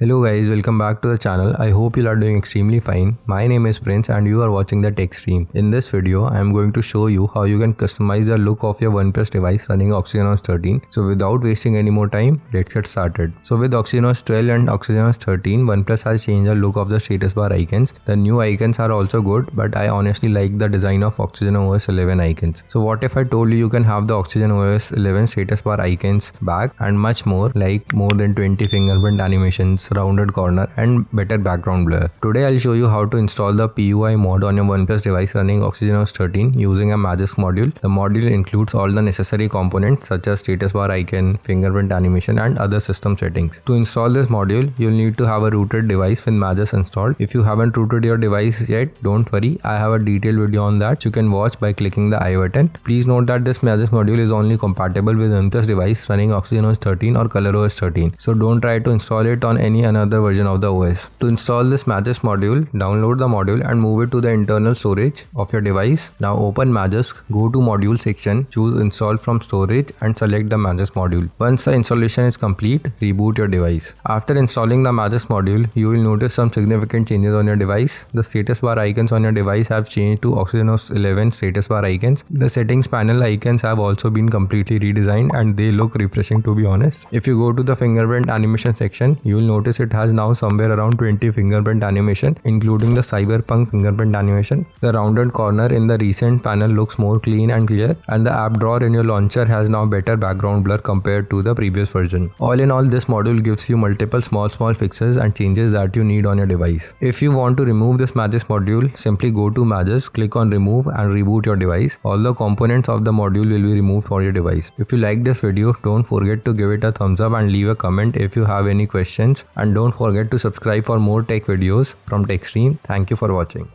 Hello guys, welcome back to the channel. I hope you are doing extremely fine. My name is Prince and you are watching the TechStream. In this video, I am going to show you how you can customize the look of your Oneplus device running OS 13. So without wasting any more time, let's get started. So with OS 12 and OS 13, Oneplus has changed the look of the status bar icons. The new icons are also good, but I honestly like the design of OS 11 icons. So what if I told you can have the OS 11 status bar icons back and much more, like more than 20 fingerprint animations, rounded corner and better background blur. Today I'll show you how to install the PUI mod on your Oneplus device running OS 13 using a Magisk module. The module includes all the necessary components such as status bar icon, fingerprint animation and other system settings. To install this module, you'll need to have a rooted device with Magisk installed. If you haven't rooted your device yet, don't worry, I have a detailed video on that you can watch by clicking the I button. Please note that this Magisk module is only compatible with Oneplus device running OS 13 or ColorOS 13. So don't try to install it on any another version of the OS. To install this Magisk module, download the module and move it to the internal storage of your device. Now open Magisk, go to module section, choose install from storage and select the Magisk module. Once the installation is complete, reboot your device. After installing the Magisk module, you will notice some significant changes on your device. The status bar icons on your device have changed to OS 11 status bar icons. The settings panel icons have also been completely redesigned and they look refreshing, to be honest. If you go to the fingerprint animation section, you will notice it has now somewhere around 20 fingerprint animation, including the cyberpunk fingerprint animation. The rounded corner in the recent panel looks more clean and clear, and the app drawer in your launcher has now better background blur compared to the previous version. All in all, this module gives you multiple small fixes and changes that you need on your device. If you want to remove this Magisk module, simply go to Magisk, click on remove and reboot your device. All the components of the module will be removed for your device. If you like this video, don't forget to give it a thumbs up and leave a comment if you have any questions. And don't forget to subscribe for more tech videos from TechStream. Thank you for watching.